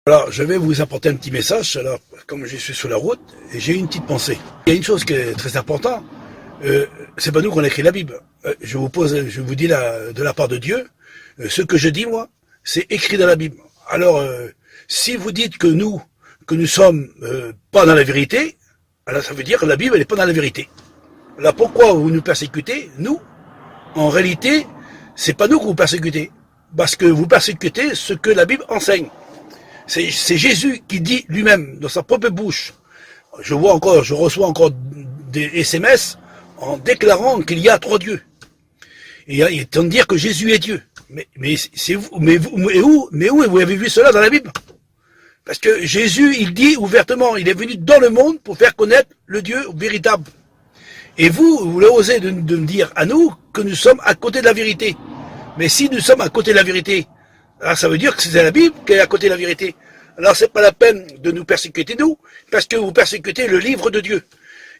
Alors, je vais vous apporter un petit message. Alors, comme je suis sur la route, j'ai une petite pensée. Il y a une chose qui est très importante. C'est pas nous qu'on a écrit la Bible. Je vous dis de la part de Dieu, ce que je dis moi, c'est écrit dans la Bible. Alors, si vous dites que nous sommes pas dans la vérité, alors ça veut dire que la Bible elle n'est pas dans la vérité. Alors pourquoi vous nous persécutez? Nous, en réalité, c'est pas nous que vous persécutez, parce que vous persécutez ce que la Bible enseigne. C'est Jésus qui dit lui-même, dans sa propre bouche. Je reçois encore des SMS en déclarant qu'il y a trois dieux. Et étant de dire que Jésus est Dieu. Mais où vous avez vu cela dans la Bible? Parce que Jésus, il dit ouvertement, il est venu dans le monde pour faire connaître le Dieu véritable. Et vous osez de me dire à nous que nous sommes à côté de la vérité. Mais si nous sommes à côté de la vérité, alors ça veut dire que c'est la Bible qui est à côté de la vérité. Alors c'est pas la peine de nous persécuter nous, parce que vous persécutez le livre de Dieu.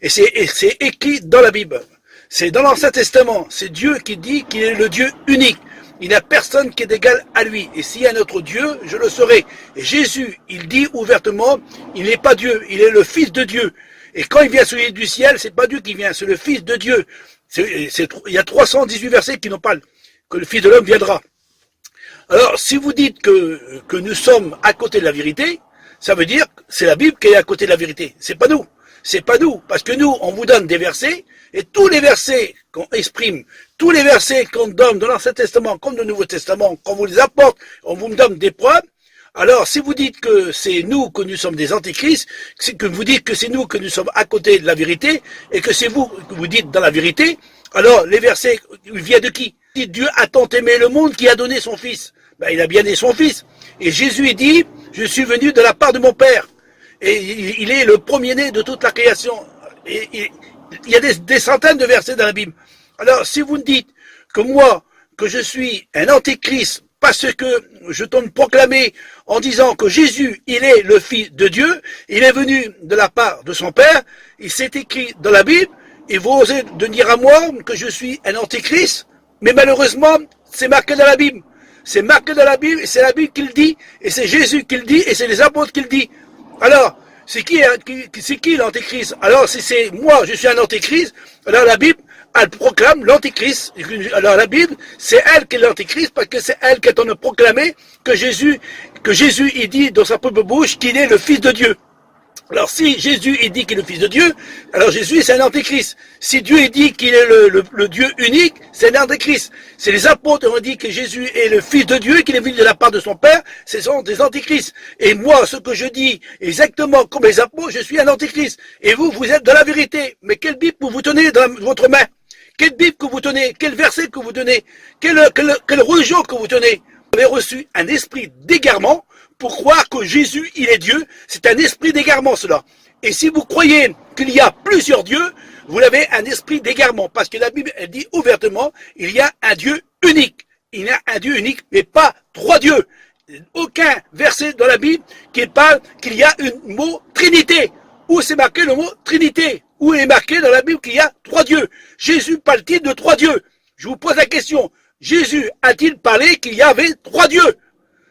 Et c'est écrit dans la Bible. C'est dans l'Ancien Testament. C'est Dieu qui dit qu'il est le Dieu unique. Il n'y a personne qui est égal à lui. Et s'il y a un autre Dieu, je le serai. Et Jésus, il dit ouvertement, il n'est pas Dieu, il est le Fils de Dieu. Et quand il vient celui du ciel, c'est pas Dieu qui vient, c'est le Fils de Dieu. Il y a 318 versets qui nous parlent que le Fils de l'homme viendra. Alors, si vous dites que nous sommes à côté de la vérité, ça veut dire que c'est la Bible qui est à côté de la vérité. C'est pas nous. C'est pas nous. Parce que nous, on vous donne des versets, et tous les versets qu'on exprime, tous les versets qu'on donne dans l'Ancien Testament comme dans le Nouveau Testament, quand vous les apporte, on vous donne des preuves. Alors, si vous dites que c'est nous que nous sommes des antéchrists, que vous dites que c'est nous que nous sommes à côté de la vérité, et que c'est vous que vous dites dans la vérité, alors les versets viennent de qui? Dieu a tant aimé le monde qu'il a donné son Fils. Ben, il a bien donné son Fils. Et Jésus dit, je suis venu de la part de mon Père. Et il est le premier-né de toute la création. Et il y a des centaines de versets dans la Bible. Alors, si vous me dites que moi, que je suis un antéchrist, parce que je tombe proclamé en disant que Jésus, il est le Fils de Dieu, il est venu de la part de son Père, il s'est écrit dans la Bible, et vous osez de dire à moi que je suis un antéchrist, mais malheureusement, c'est marqué dans la Bible. C'est marqué dans la Bible, et c'est la Bible qui le dit, et c'est Jésus qui le dit, et c'est les apôtres qui le dit. Alors, c'est qui l'antéchrist? Alors, si c'est moi, je suis un antéchrist, alors la Bible, elle proclame l'antéchrist. Alors la Bible, c'est elle qui est l'antéchrist, parce que c'est elle qui est en train de proclamer que Jésus, il dit dans sa propre bouche qu'il est le Fils de Dieu. Alors si Jésus il dit qu'il est le Fils de Dieu, alors Jésus c'est un antéchrist. Si Dieu il dit qu'il est le Dieu unique, c'est un antéchrist. C'est les apôtres qui ont dit que Jésus est le Fils de Dieu, qu'il est venu de la part de son Père, ce sont des antéchrists. Et moi, ce que je dis, exactement comme les apôtres, je suis un antéchrist. Et vous êtes dans la vérité. Mais quelle Bible vous tenez dans votre main? Quelle Bible que vous tenez? Quel verset que vous tenez? Quelle religion que vous tenez? Vous avez reçu un esprit d'égarement pour croire que Jésus, il est Dieu. C'est un esprit d'égarement, cela. Et si vous croyez qu'il y a plusieurs dieux, vous avez un esprit d'égarement. Parce que la Bible, elle dit ouvertement, il y a un Dieu unique. Il y a un Dieu unique, mais pas trois dieux. Aucun verset dans la Bible qui parle qu'il y a un mot Trinité. Où c'est marqué le mot Trinité? Où il est marqué dans la Bible qu'il y a trois dieux? Jésus parle-t-il de trois dieux? Je vous pose la question. Jésus a-t-il parlé qu'il y avait trois dieux?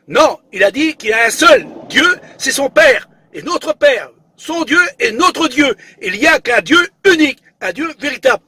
Non, il a dit qu'il y a un seul Dieu, c'est son Père et notre Père. Son Dieu est notre Dieu. Il n'y a qu'un Dieu unique, un Dieu véritable.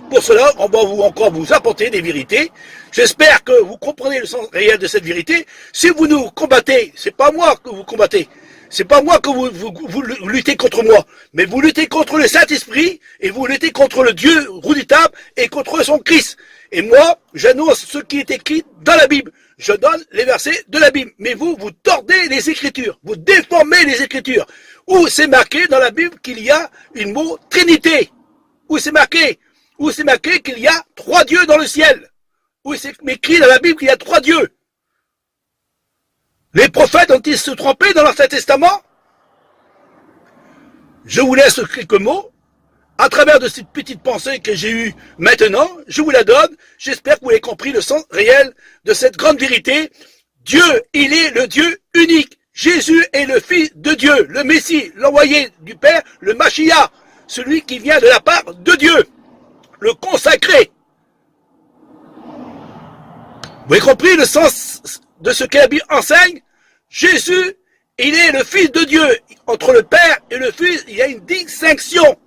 Pour cela, on va encore vous apporter des vérités. J'espère que vous comprenez le sens réel de cette vérité. Si vous nous combattez, c'est pas moi que vous combattez. C'est pas moi que vous luttez contre moi, mais vous luttez contre le Saint-Esprit et vous luttez contre le Dieu redoutable et contre son Christ. Et moi, j'annonce ce qui est écrit dans la Bible. Je donne les versets de la Bible. Mais vous tordez les Écritures. Vous déformez les Écritures. Où c'est marqué dans la Bible qu'il y a une mot Trinité? Où c'est marqué? Où c'est marqué qu'il y a trois dieux dans le ciel? Où c'est écrit dans la Bible qu'il y a trois dieux? Les prophètes ont-ils se trompé dans l'Ancien Testament? Je vous laisse quelques mots. À travers de cette petite pensée que j'ai eue maintenant, je vous la donne. J'espère que vous avez compris le sens réel de cette grande vérité. Dieu, il est le Dieu unique. Jésus est le Fils de Dieu, le Messie, l'envoyé du Père, le Mashiach, celui qui vient de la part de Dieu, le consacré. Vous avez compris le sens de ce que la Bible enseigne? Jésus, il est le Fils de Dieu. Entre le Père et le Fils, il y a une distinction.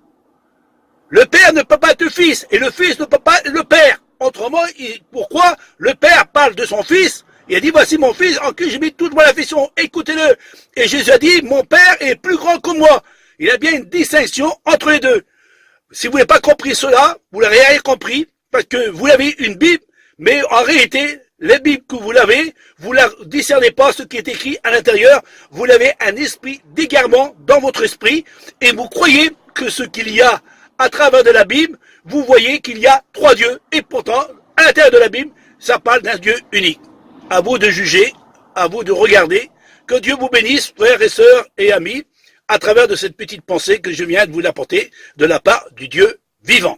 Le Père ne peut pas être le Fils, et le Fils ne peut pas être le Père. Autrement, pourquoi le Père parle de son Fils? Il a dit, voici mon Fils en qui j'ai mis toute mon affection, écoutez-le. Et Jésus a dit, mon Père est plus grand que moi. Il y a bien une distinction entre les deux. Si vous n'avez pas compris cela, vous n'avez rien compris, parce que vous avez une Bible, mais en réalité, la Bible que vous l'avez, vous ne discernez pas ce qui est écrit à l'intérieur, vous avez un esprit d'égarement dans votre esprit, et vous croyez que ce qu'il y a à travers de la Bible, vous voyez qu'il y a trois dieux, et pourtant, à l'intérieur de la Bible, ça parle d'un Dieu unique. À vous de juger, à vous de regarder, que Dieu vous bénisse, frères et sœurs et amis, à travers de cette petite pensée que je viens de vous apporter de la part du Dieu vivant.